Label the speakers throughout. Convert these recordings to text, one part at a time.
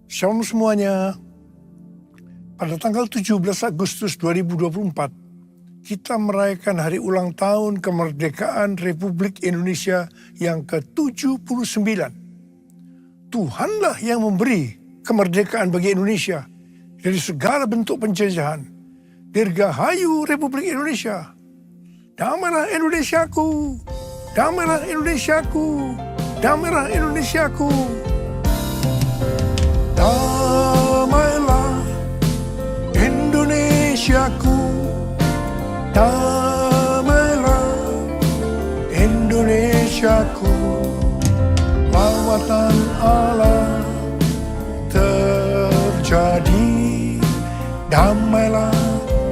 Speaker 1: Shalom semuanya. Pada tanggal 17 Agustus 2024, kita merayakan hari ulang tahun kemerdekaan Republik Indonesia yang ke-79. Tuhanlah yang memberi kemerdekaan bagi Indonesia dari segala bentuk penjajahan. Dirgahayu Republik Indonesia. Damailah Indonesiaku, damailah Indonesiaku, damailah Indonesiaku. Damailah Indonesiaku, damailah Indonesiaku. Lawatan Allah terjadi, damailah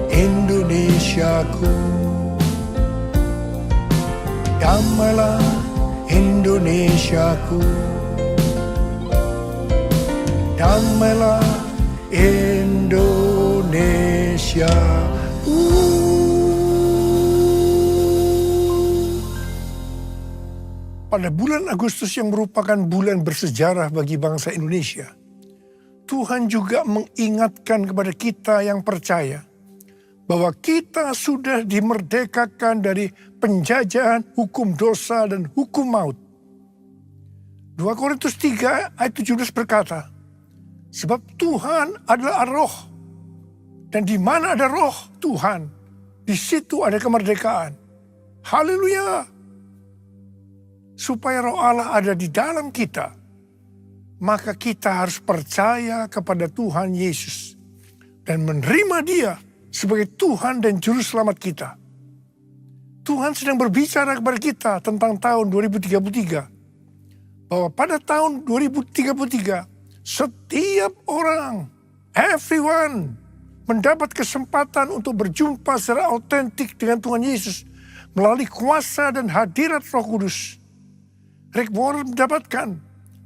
Speaker 1: Indonesiaku, damailah Indonesiaku. Damailah Indonesia. Pada bulan Agustus yang merupakan bulan bersejarah bagi bangsa Indonesia, Tuhan juga mengingatkan kepada kita yang percaya bahwa kita sudah dimerdekakan dari penjajahan hukum dosa dan hukum maut. 2 Korintus 3 ayat 17 berkata, sebab Tuhan adalah roh, dan di mana ada roh Tuhan, di situ ada kemerdekaan. Haleluya! Supaya roh Allah ada di dalam kita, maka kita harus percaya kepada Tuhan Yesus dan menerima Dia sebagai Tuhan dan Juru Selamat kita. Tuhan sedang berbicara kepada kita tentang tahun 2033, bahwa pada tahun 2033, setiap orang, everyone, mendapat kesempatan untuk berjumpa secara autentik dengan Tuhan Yesus melalui kuasa dan hadirat Roh Kudus. Rick Warren mendapatkan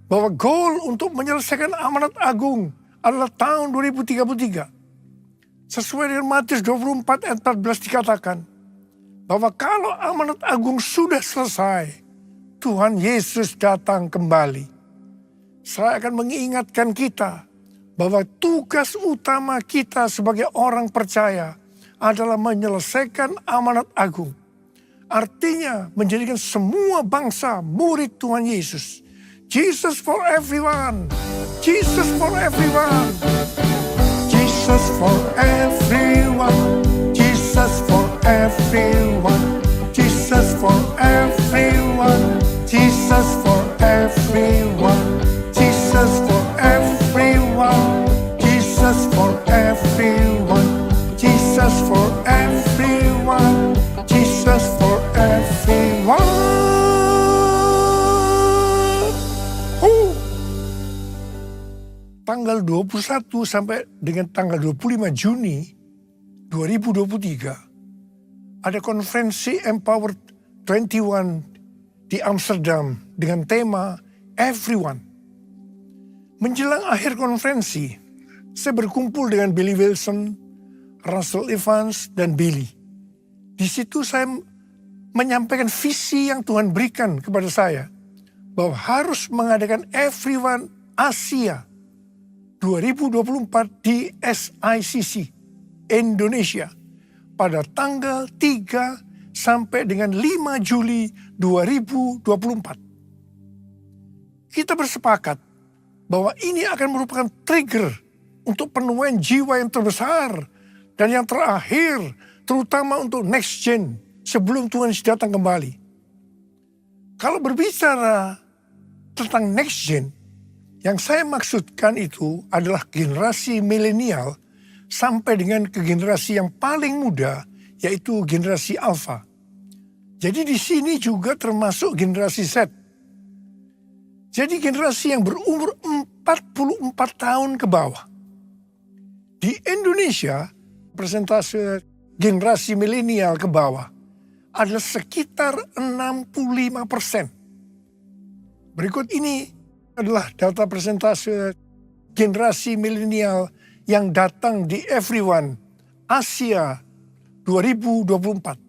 Speaker 1: bahwa goal untuk menyelesaikan amanat agung adalah tahun 2033. Sesuai dengan Matius 24 ayat 14 dikatakan bahwa kalau amanat agung sudah selesai, Tuhan Yesus datang kembali. Saya akan mengingatkan kita bahwa tugas utama kita sebagai orang percaya adalah menyelesaikan amanat agung. Artinya menjadikan semua bangsa murid Tuhan Yesus. Jesus for everyone. Jesus for everyone. Jesus for everyone. Jesus for everyone. Jesus for everyone. Jesus for everyone. Jesus for everyone, Jesus for everyone, Jesus for everyone, Jesus for everyone. Tanggal 21 sampai dengan tanggal 25 Juni 2023 ada konferensi Empower 21 di Amsterdam dengan tema Everyone. Menjelang akhir konferensi, saya berkumpul dengan Billy Wilson, Russell Evans, dan Billy. Di situ saya menyampaikan visi yang Tuhan berikan kepada saya, bahwa harus mengadakan Everyone Asia 2024 di SICC, Indonesia, pada tanggal 3 sampai dengan 5 Juli 2024. Kita bersepakat bahwa ini akan merupakan trigger untuk penemuan jiwa yang terbesar dan yang terakhir, terutama untuk next gen sebelum Tuhan Yesus datang kembali. Kalau berbicara tentang next gen, yang saya maksudkan itu adalah generasi milenial sampai dengan ke generasi yang paling muda, yaitu generasi Alpha. Jadi di sini juga termasuk generasi Z. Jadi generasi yang berumur 44 tahun ke bawah. Di Indonesia, persentase generasi milenial ke bawah adalah sekitar 65%. Berikut ini adalah data persentase generasi milenial yang datang di Everyone Asia 2024.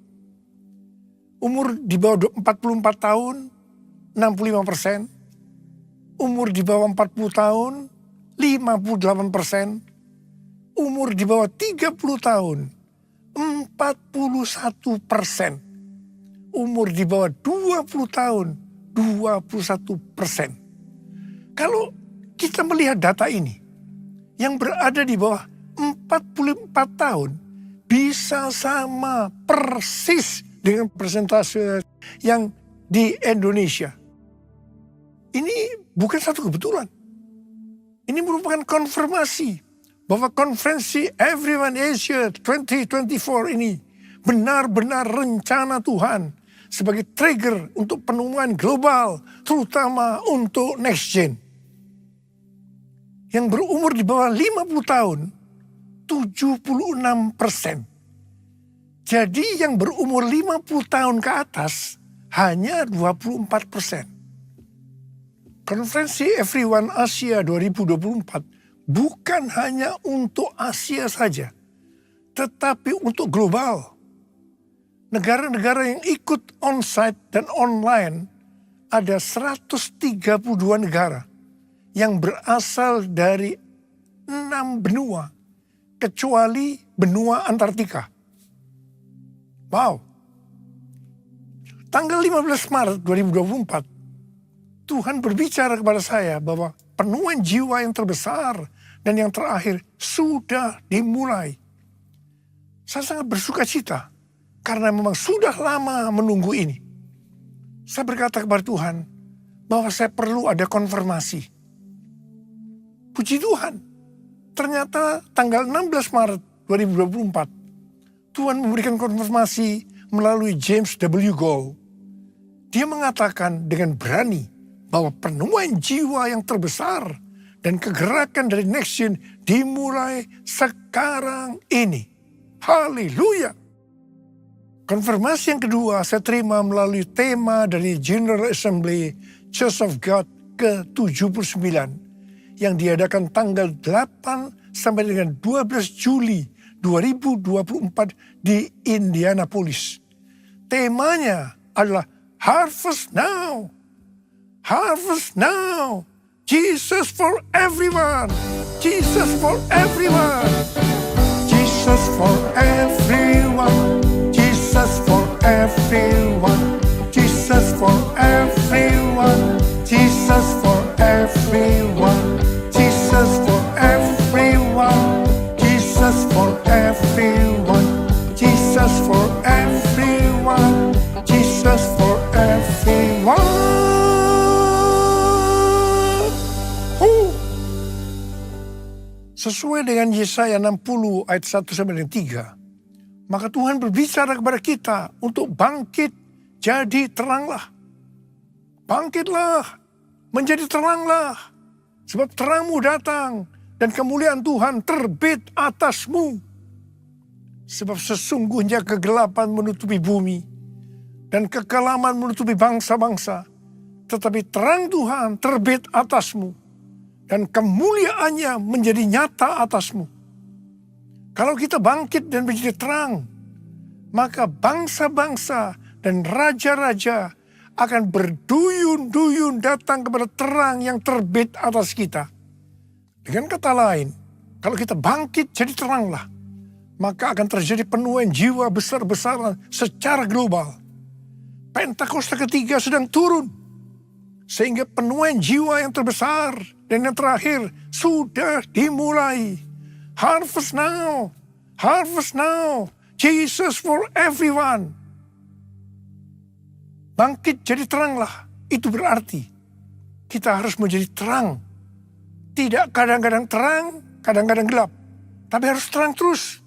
Speaker 1: Umur di bawah 44 tahun, 65%. Umur di bawah 40 tahun, 58%. Umur di bawah 30 tahun, 41%. Umur di bawah 20 tahun, 21%. Kalau kita melihat data ini, yang berada di bawah 44 tahun bisa sama persis dengan persentase yang di Indonesia. Ini bukan satu kebetulan. Ini merupakan konfirmasi bahwa konferensi Everyone Asia 2024 ini benar-benar rencana Tuhan sebagai trigger untuk penemuan global, terutama untuk next gen. Yang berumur di bawah 50 tahun, 76%. Jadi yang berumur 50 tahun ke atas hanya 24%. Konferensi Everyone Asia 2024 bukan hanya untuk Asia saja, tetapi untuk global. Negara-negara yang ikut on-site dan online ada 132 negara yang berasal dari 6 benua, kecuali benua Antartika. Wow. Tanggal 15 Maret 2024, Tuhan berbicara kepada saya bahwa penemuan jiwa yang terbesar dan yang terakhir sudah dimulai. Saya sangat bersuka cita karena memang sudah lama menunggu ini. Saya berkata kepada Tuhan bahwa saya perlu ada konfirmasi. Puji Tuhan, ternyata tanggal 16 Maret 2024, Tuhan memberikan konfirmasi melalui James W. Goll. Dia mengatakan dengan berani bahwa penemuan jiwa yang terbesar dan kegerakan dari Next Gen dimulai sekarang ini. Haleluya! Konfirmasi yang kedua saya terima melalui tema dari General Assembly Church of God ke-79 yang diadakan tanggal 8 sampai dengan 12 Juli 2024 di Indianapolis. Temanya adalah Harvest Now. Harvest Now. Jesus for everyone. Jesus for everyone. Jesus for everyone. Jesus for everyone. Jesus for everyone. Jesus for everyone. Jesus for everyone. Jesus for everyone. Jesus for everyone. Jesus for everyone. Sesuai dengan Yesaya 60 ayat 1 sampai dengan 3, maka Tuhan berbicara kepada kita untuk bangkit jadi teranglah. Bangkitlah, menjadi teranglah, sebab terangmu datang dan kemuliaan Tuhan terbit atasmu. Sebab sesungguhnya kegelapan menutupi bumi dan kekelaman menutupi bangsa-bangsa, tetapi terang Tuhan terbit atasmu dan kemuliaannya menjadi nyata atasmu. Kalau kita bangkit dan menjadi terang, maka bangsa-bangsa dan raja-raja akan berduyun-duyun datang kepada terang yang terbit atas kita. Dengan kata lain, kalau kita bangkit jadi teranglah, maka akan terjadi penuaian jiwa besar-besaran secara global. Pentakosta ketiga sedang turun, sehingga penuaian jiwa yang terbesar dan yang terakhir sudah dimulai. Harvest now, harvest now, Jesus for everyone. Bangkit jadi teranglah, itu berarti kita harus menjadi terang. Tidak kadang-kadang terang, kadang-kadang gelap, tapi harus terang terus.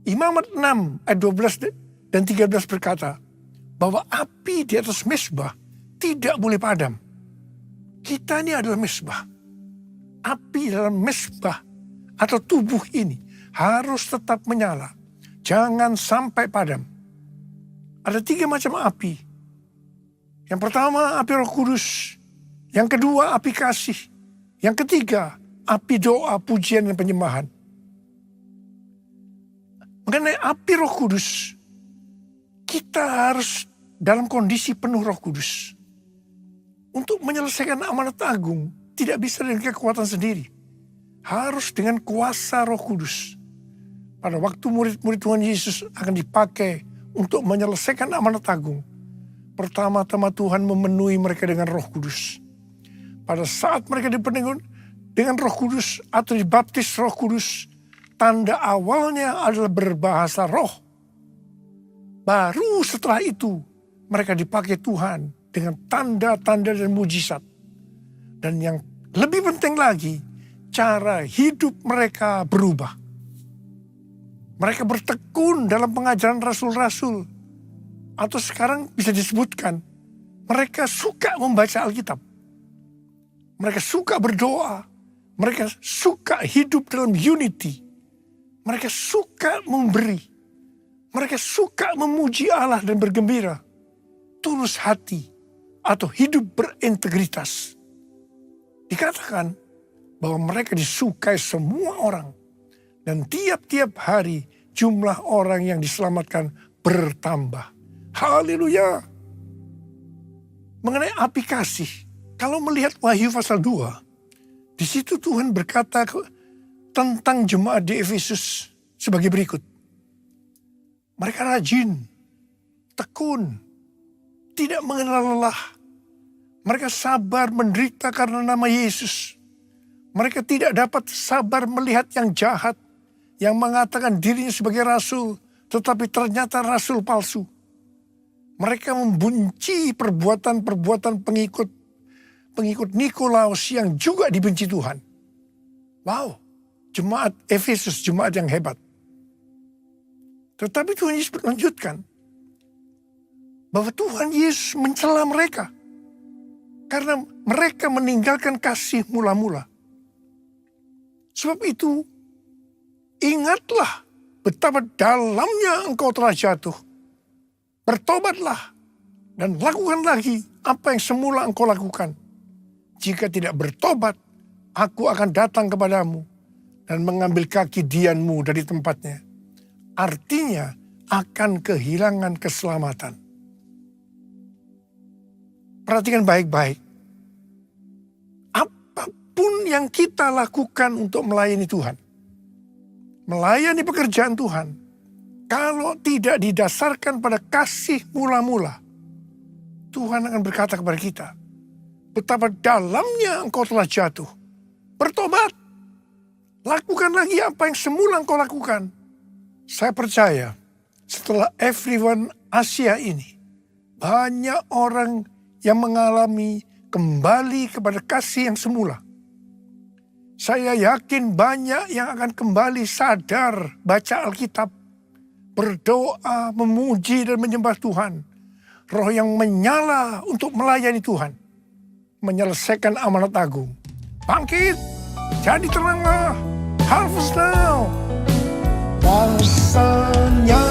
Speaker 1: Imamat 6 ayat 12 dan 13 berkata bahwa api di atas mezbah tidak boleh padam. Kita ini adalah mezbah. Api dalam mezbah atau tubuh ini harus tetap menyala. Jangan sampai padam. Ada 3 macam api. Yang pertama api Roh Kudus. Yang kedua api kasih. Yang ketiga api doa, pujian dan penyembahan. Mengenai api Roh Kudus, kita harus dalam kondisi penuh Roh Kudus. Untuk menyelesaikan amanat agung, tidak bisa dengan kekuatan sendiri. Harus dengan kuasa Roh Kudus. Pada waktu murid-murid Tuhan Yesus akan dipakai untuk menyelesaikan amanat agung, pertama-tama Tuhan memenuhi mereka dengan Roh Kudus. Pada saat mereka dipenuhi dengan Roh Kudus atau dibaptis Roh Kudus, tanda awalnya adalah berbahasa roh. Baru setelah itu mereka dipakai Tuhan dengan tanda-tanda dan mujizat. Dan yang lebih penting lagi, cara hidup mereka berubah. Mereka bertekun dalam pengajaran rasul-rasul. Atau sekarang bisa disebutkan, mereka suka membaca Alkitab. Mereka suka berdoa. Mereka suka hidup dalam unity. Mereka suka memberi. Mereka suka memuji Allah dan bergembira. Tulus hati atau hidup berintegritas. Dikatakan bahwa mereka disukai semua orang. Dan tiap-tiap hari jumlah orang yang diselamatkan bertambah. Haleluya. Mengenai api kasih, kalau melihat Wahyu pasal 2, di situ Tuhan berkata tentang jemaat di Efesus sebagai berikut. Mereka rajin, tekun, tidak mengenal lelah. Mereka sabar menderita karena nama Yesus. Mereka tidak dapat sabar melihat yang jahat, yang mengatakan dirinya sebagai rasul, tetapi ternyata rasul palsu. Mereka membenci perbuatan-perbuatan pengikut Nikolaus yang juga dibenci Tuhan. Wow, jemaat Efesus, jemaat yang hebat. Tetapi Tuhan Yesus melanjutkan bahwa Tuhan Yesus mencela mereka karena mereka meninggalkan kasih mula-mula. Sebab itu, ingatlah betapa dalamnya engkau telah jatuh. Bertobatlah dan lakukan lagi apa yang semula engkau lakukan. Jika tidak bertobat, aku akan datang kepadamu dan mengambil kaki dianmu dari tempatnya. Artinya akan kehilangan keselamatan. Perhatikan baik-baik. Apapun yang kita lakukan untuk melayani Tuhan, melayani pekerjaan Tuhan, kalau tidak didasarkan pada kasih mula-mula, Tuhan akan berkata kepada kita, betapa dalamnya engkau telah jatuh. Bertobat. Lakukan lagi apa yang semula engkau lakukan. Saya percaya setelah Everyone Asia ini, banyak orang yang mengalami kembali kepada kasih yang semula. Saya yakin banyak yang akan kembali sadar baca Alkitab, berdoa, memuji dan menyembah Tuhan. Roh yang menyala untuk melayani Tuhan, menyelesaikan amanat agung. Bangkit, jadi teranglah, harvest now. Kuasanya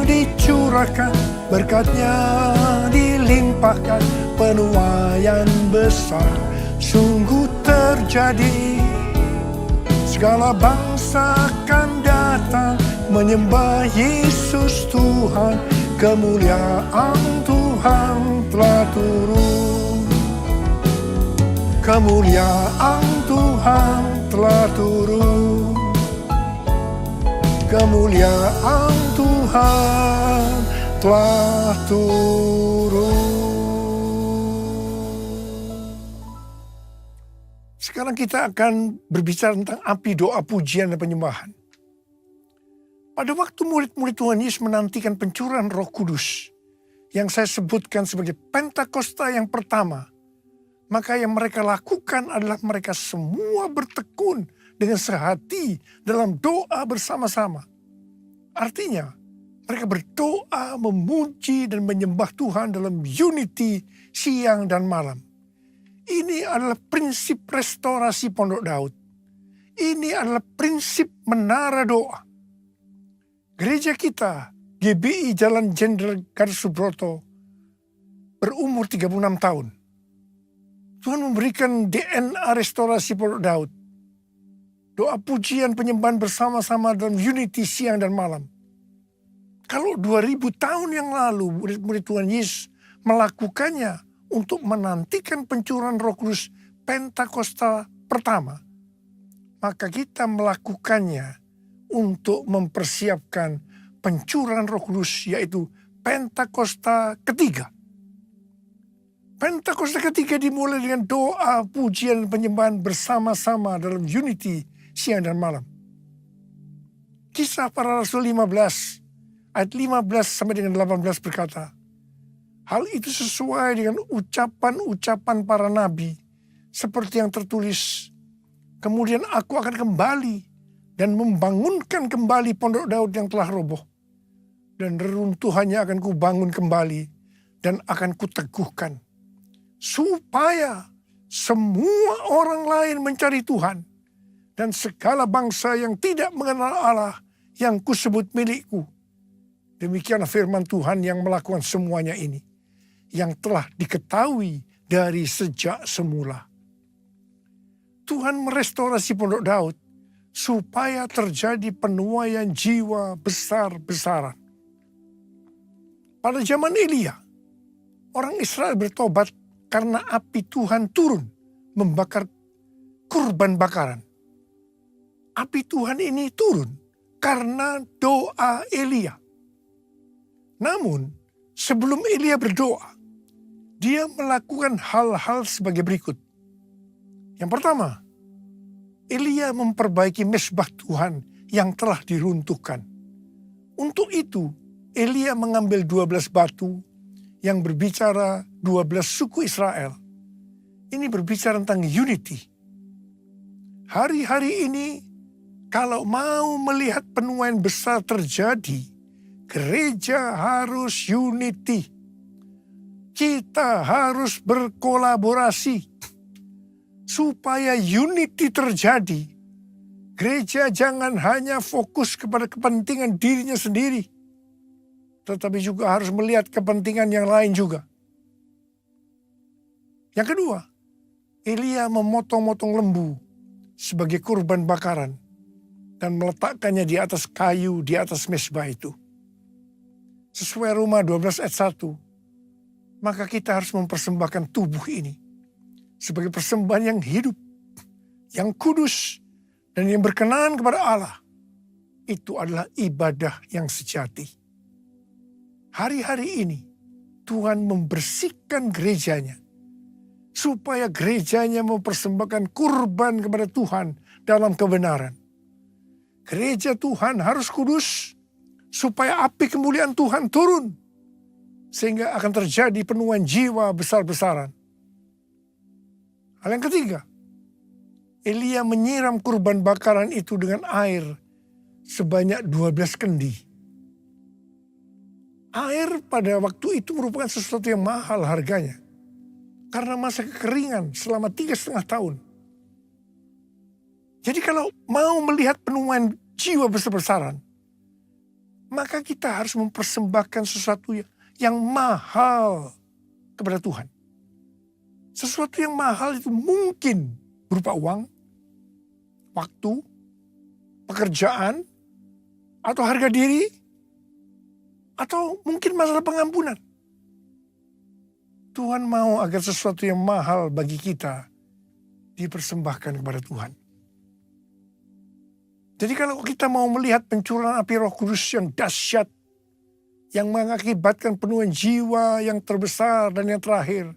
Speaker 1: dicurahkan, berkatnya dilimpahkan, penuaian besar sungguh terjadi. Segala bangsa akan datang menyembah Yesus Tuhan, kemuliaan Tuhan telah turun. Kemuliaan Tuhan telah turun. Kemuliaan Tuhan telah turun. Sekarang kita akan berbicara tentang api doa pujian dan penyembahan. Pada waktu murid-murid Tuhan Yesus menantikan pencurahan Roh Kudus, yang saya sebutkan sebagai Pentakosta yang pertama, maka yang mereka lakukan adalah mereka semua bertekun dengan sehati dalam doa bersama-sama. Artinya, mereka berdoa, memuji dan menyembah Tuhan dalam unity siang dan malam. Ini adalah prinsip restorasi Pondok Daud. Ini adalah prinsip menara doa. Gereja kita, GBI Jalan Jenderal Gatot Subroto, berumur 36 tahun. Tuhan memberikan DNA restorasi Pondok Daud. Doa pujian penyembahan bersama-sama dalam unity siang dan malam. Kalau 2000 tahun yang lalu murid-murid Tuhan Yesus melakukannya untuk menantikan pencurahan Roh Kudus Pentakosta pertama, maka kita melakukannya untuk mempersiapkan pencurahan Roh Kudus, yaitu Pentakosta ketiga. Pentakosta ketiga dimulai dengan doa, pujian, dan penyembahan bersama-sama dalam unity siang dan malam. Kisah Para Rasul 15, ayat 15 sampai dengan 18 berkata, hal itu sesuai dengan ucapan-ucapan para nabi, seperti yang tertulis, kemudian aku akan kembali dan membangunkan kembali pondok Daud yang telah roboh. Dan reruntuhannya akan kubangun kembali dan akan kuteguhkan. Supaya semua orang lain mencari Tuhan. Dan segala bangsa yang tidak mengenal Allah yang kusebut milikku. Demikianlah firman Tuhan yang melakukan semuanya ini. Yang telah diketahui dari sejak semula. Tuhan merestorasi pondok Daud supaya terjadi penuaian jiwa besar-besaran. Pada zaman Elia, orang Israel bertobat karena api Tuhan turun membakar kurban bakaran. Api Tuhan ini turun karena doa Elia. Namun, sebelum Elia berdoa, dia melakukan hal-hal sebagai berikut. Yang pertama, Elia memperbaiki mezbah Tuhan yang telah diruntuhkan. Untuk itu, Elia mengambil 12 batu yang berbicara 12 suku Israel. Ini berbicara tentang unity. Hari-hari ini, kalau mau melihat penuaian besar terjadi, gereja harus unity. Kita harus berkolaborasi. Supaya unity terjadi, gereja jangan hanya fokus kepada kepentingan dirinya sendiri, tetapi juga harus melihat kepentingan yang lain juga. Yang kedua, Elia memotong-motong lembu sebagai kurban bakaran dan meletakkannya di atas kayu di atas mezbah itu. Sesuai Roma 12 ayat 1, maka kita harus mempersembahkan tubuh ini sebagai persembahan yang hidup, yang kudus, dan yang berkenan kepada Allah. Itu adalah ibadah yang sejati. Hari-hari ini, Tuhan membersihkan gerejanya, supaya gerejanya mempersembahkan kurban kepada Tuhan dalam kebenaran. Gereja Tuhan harus kudus, supaya api kemuliaan Tuhan turun, sehingga akan terjadi penuaian jiwa besar-besaran. Hal yang ketiga, Elia menyiram kurban bakaran itu dengan air sebanyak 12 kendi. Air pada waktu itu merupakan sesuatu yang mahal harganya. Karena masa kekeringan selama 3,5 tahun. Jadi kalau mau melihat penuaian jiwa besar-besaran, maka kita harus mempersembahkan sesuatu yang mahal kepada Tuhan. Sesuatu yang mahal itu mungkin berupa uang, waktu, pekerjaan, atau harga diri, atau mungkin masalah pengampunan. Tuhan mau agar sesuatu yang mahal bagi kita dipersembahkan kepada Tuhan. Jadi kalau kita mau melihat pencurahan api Roh Kudus yang dahsyat, yang mengakibatkan penuaian jiwa yang terbesar dan yang terakhir,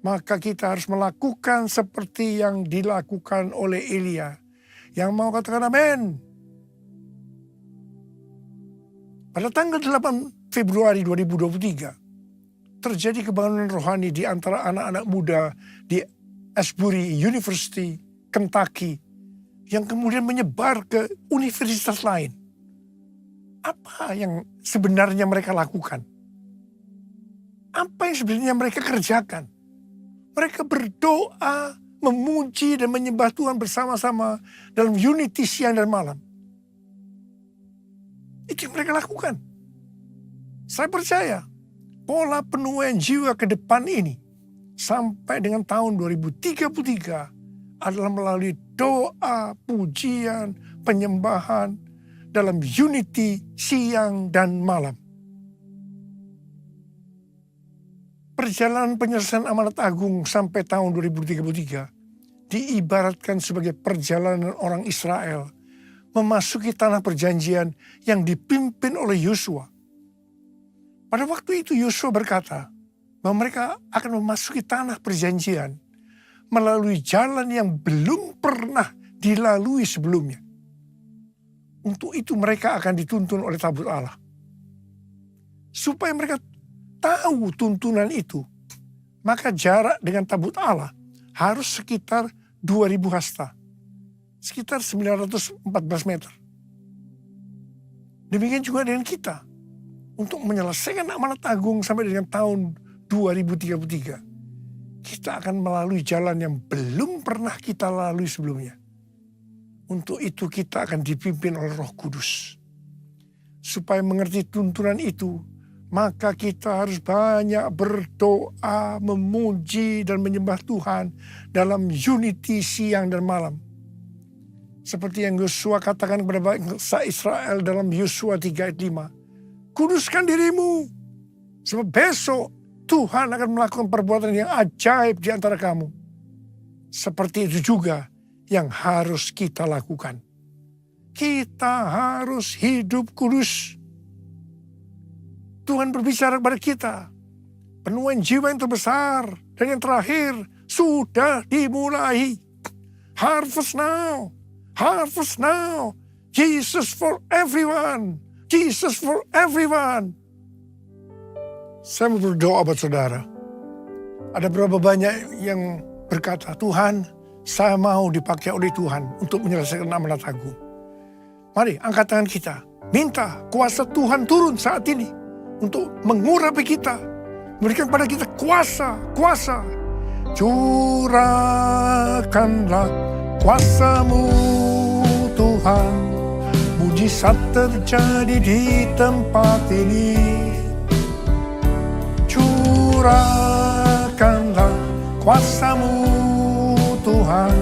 Speaker 1: maka kita harus melakukan seperti yang dilakukan oleh Elia. Yang mau katakan amin. Pada tanggal 8 Februari 2023, terjadi kebangunan rohani di antara anak-anak muda di Asbury University, Kentucky, yang kemudian menyebar ke universitas lain. Apa yang sebenarnya mereka lakukan? Apa yang sebenarnya mereka kerjakan? Mereka berdoa, memuji dan menyembah Tuhan bersama-sama dalam unity siang dan malam. Itu yang mereka lakukan. Saya percaya pola penuaian jiwa ke depan ini sampai dengan tahun 2033 adalah melalui doa, pujian, penyembahan dalam unity siang dan malam. Perjalanan penyelesaian amanat agung sampai tahun 2033 diibaratkan sebagai perjalanan orang Israel memasuki tanah perjanjian yang dipimpin oleh Yosua. Pada waktu itu Yosua berkata bahwa mereka akan memasuki tanah perjanjian melalui jalan yang belum pernah dilalui sebelumnya. Untuk itu mereka akan dituntun oleh tabut Allah. Supaya mereka tahu tuntunan itu, maka jarak dengan tabut Allah harus sekitar 2000 hasta. Sekitar 914 meter. Demikian juga dengan kita. Untuk menyelesaikan amanat agung sampai dengan tahun 2033. Kita akan melalui jalan yang belum pernah kita lalui sebelumnya. Untuk itu kita akan dipimpin oleh Roh Kudus. Supaya mengerti tuntunan itu, maka kita harus banyak berdoa, memuji dan menyembah Tuhan dalam unity siang dan malam. Seperti yang Yosua katakan kepada bangsa Israel dalam Yosua 3 ayat 5. Kuduskan dirimu, sebab besok Tuhan akan melakukan perbuatan yang ajaib di antara kamu. Seperti itu juga yang harus kita lakukan. Kita harus hidup kudus. Tuhan berbicara kepada kita. Penuaian jiwa yang terbesar dan yang terakhir sudah dimulai. Harvest now. Harvest now. Jesus for everyone. Jesus for everyone. Saya mau berdoa buat saudara. Ada berapa banyak yang berkata, Tuhan, saya mau dipakai oleh Tuhan untuk menyelesaikan amanat agung. Mari angkat tangan kita. Minta kuasa Tuhan turun saat ini. Untuk mengurapi kita. Memberikan pada kita kuasa. Curahkanlah kuasa-Mu Tuhan. Mujizat terjadi di tempat ini. Curahkanlah kuasa-Mu Tuhan,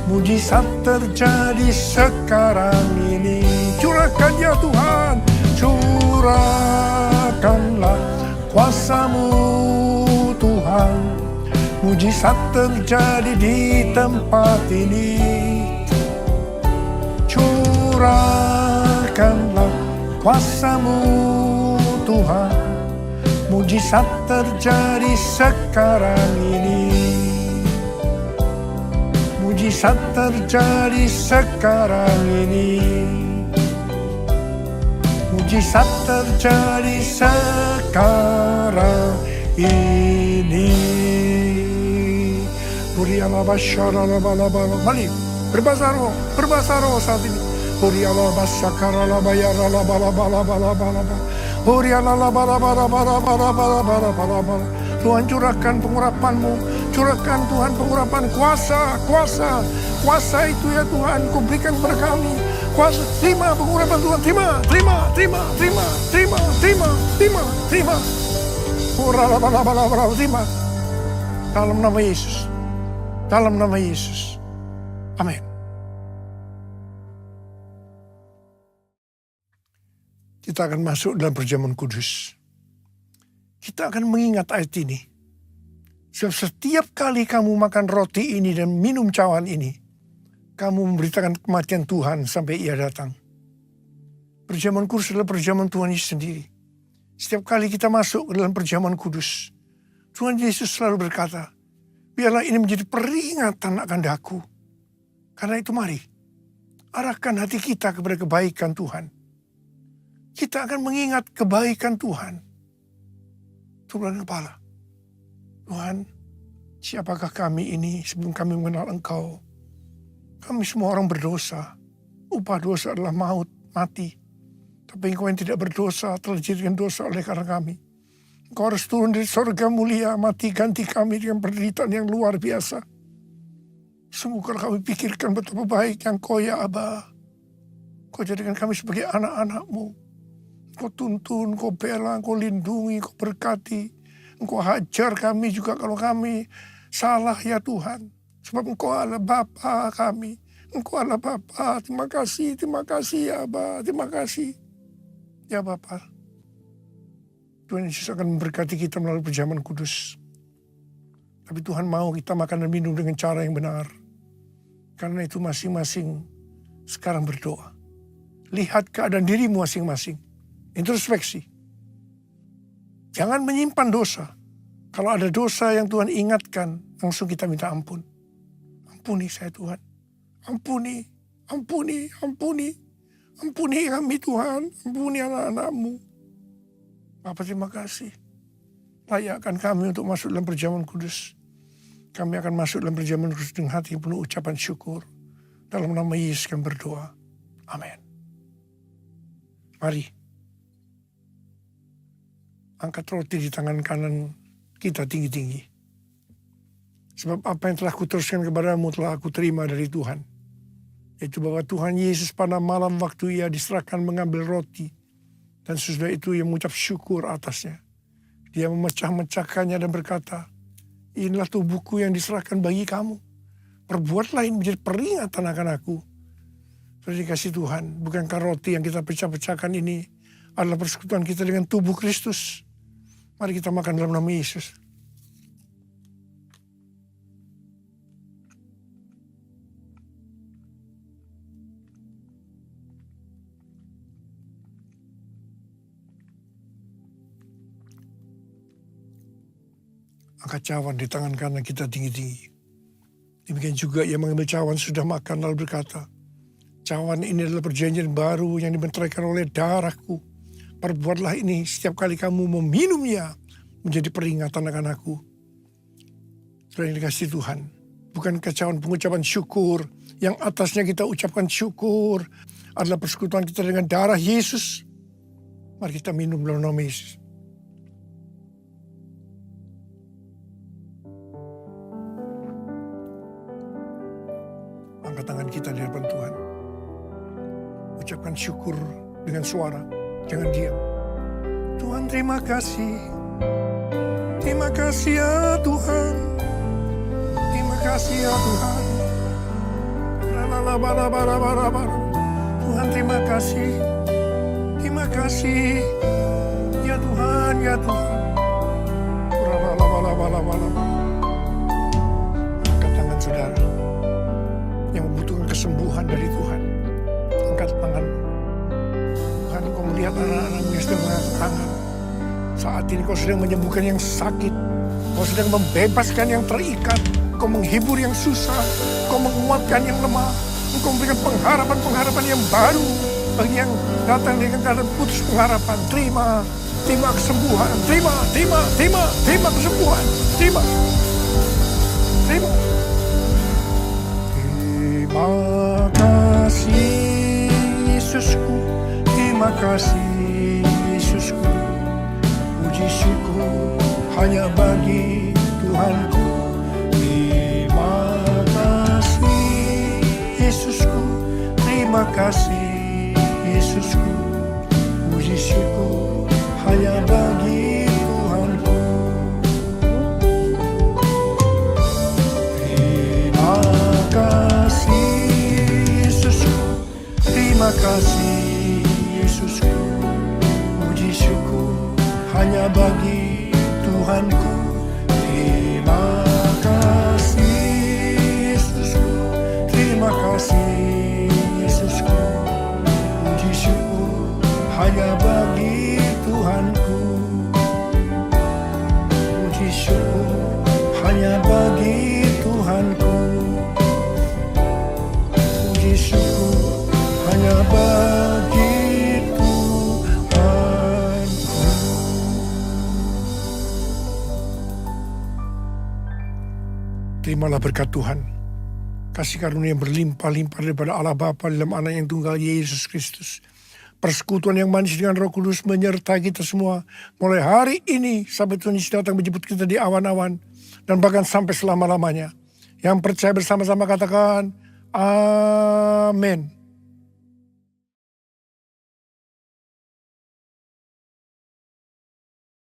Speaker 1: mujizat terjadi sekarang ini. Curahkan ya Tuhan, curahkanlah kuasa-Mu Tuhan, mujizat terjadi di tempat ini. Curahkanlah kuasa-Mu Tuhan, mujizat terjadi sekarang ini. Mujizat terjadi sekarang ini. Mujizat terjadi sekarang ini. Mari berbahasa roh saat ini. Tuhan curahkan pengurapan-Mu, curahkan Tuhan pengurapan kuasa itu ya Tuhan, Kau berikan kepada kami. Kuasa, terima pengurapan Tuhan, terima. Terima. Dalam nama Yesus. Dalam nama Yesus. Amin. Kita akan masuk dalam perjamuan kudus. Kita akan mengingat ayat ini. Sebab setiap kali kamu makan roti ini dan minum cawan ini, kamu memberitakan kematian Tuhan sampai Ia datang. Perjamuan kudus adalah perjamuan Tuhan Yesus sendiri. Setiap kali kita masuk ke dalam perjamuan kudus, Tuhan Yesus selalu berkata, biarlah ini menjadi peringatan akan daku. Karena itu mari, arahkan hati kita kepada kebaikan Tuhan. Kita akan mengingat kebaikan Tuhan. Turunkan kepala. Tuhan, siapakah kami ini sebelum kami mengenal Engkau? Kami semua orang berdosa. Upah dosa adalah maut, mati. Tapi Engkau yang tidak berdosa telah dijadikan dosa oleh karena kami. Engkau harus turun dari surga mulia, mati ganti kami dengan penderitaan yang luar biasa. Sungguh kalau kami pikirkan betapa baik yang Kau ya Aba. Kau jadikan kami sebagai anak-anak-Mu. Kau tuntun, Kau bela, Kau lindungi, Kau berkati. Engkau hajar kami juga kalau kami salah ya Tuhan. Sebab Engkau adalah Bapa kami. Engkau adalah Bapa. Terima kasih ya Aba. Terima kasih. Ya Bapa. Tuhan Yesus akan memberkati kita melalui perjamuan kudus. Tapi Tuhan mau kita makan dan minum dengan cara yang benar. Karena itu masing-masing sekarang berdoa. Lihat keadaan dirimu masing-masing. Introspeksi. Jangan menyimpan dosa. Kalau ada dosa yang Tuhan ingatkan, langsung kita minta ampun. Ampuni saya Tuhan. Ampuni, ampuni, ampuni. Ampuni kami Tuhan. Ampuni anak-anakmu. Bapa terima kasih. Layakkan kami untuk masuk dalam perjamuan kudus. Kami akan masuk dalam perjamuan kudus dengan hati yang penuh ucapan syukur. Dalam nama Yesus kami berdoa. Amin. Mari. Angkat roti di tangan kanan kita tinggi-tinggi. Sebab apa yang telah kuteruskan kepadamu telah aku terima dari Tuhan. Yaitu bahwa Tuhan Yesus pada malam waktu ia diserahkan mengambil roti. Dan sesudah itu ia mengucap syukur atasnya. Dia memecah-mecahkannya dan berkata, inilah tubuhku yang diserahkan bagi kamu. Perbuatlah ini menjadi peringatan akan aku. Sudah dikasih Tuhan, bukankah roti yang kita pecah-pecahkan ini adalah persekutuan kita dengan tubuh Kristus. Mari kita makan dalam nama Yesus. Angkat cawan di tangan kanan kita tinggi-tinggi. Demikian juga ia mengambil cawan sudah makan lalu berkata, cawan ini adalah perjanjian baru yang dibenteraikan oleh darahku. Perbuatlah ini setiap kali kamu meminumnya menjadi peringatan akan aku. Sudah yang dikasih Tuhan. Bukan cawan pengucapan syukur. Yang atasnya kita ucapkan syukur. Adalah persekutuan kita dengan darah Yesus. Mari kita minum dalam nama Yesus. Angkat tangan kita di hadapan Tuhan. Ucapkan syukur dengan suara. Jangan diam. Tuhan terima kasih. Terima kasih ya Tuhan. Terima kasih ya Tuhan. Tuhan terima kasih. Terima kasih. Ya Tuhan, ya Tuhan. Angkat tangan saudara. Yang membutuhkan kesembuhan dari Tuhan. Angkat tangan. Tuhan, kau melihat anak-anakmu yang sedang mengangkat tangan. Saat ini kau sedang menyembuhkan yang sakit. Kau sedang membebaskan yang terikat. Kau menghibur yang susah. Kau menguatkan yang lemah. Kau memberikan pengharapan-pengharapan yang baru. Bagi yang datang dengan keadaan putus pengharapan. Terima kesembuhan. Terima kesembuhan. Terima kasih Yesusku. Terima kasih Yesusku. Puji syukur hanya bagi Tuhanku. Terima kasih Yesusku. Terima kasih Yesusku. Puji syukur hanya bagi Tuhanku. Terima kasih Yesusku. Terima kasih Yesusku. Puji syukur hanya bagi Tuhanku. Terima kasih Yesusku. Terima kasih Yesusku. Puji syukur hanya bagi Tuhanku. Puji syukur hanya bagi Tuhanku. Puji syukur hanya bagi terimalah berkat Tuhan. Kasih karunia yang berlimpah-limpah daripada Allah Bapa dalam anak yang tunggal Yesus Kristus. Persekutuan yang manis dengan Roh Kudus menyertai kita semua. Mulai hari ini sampai Tuhan Yesus datang menjemput kita di awan-awan. Dan bahkan sampai selama-lamanya. Yang percaya bersama-sama katakan, Amin.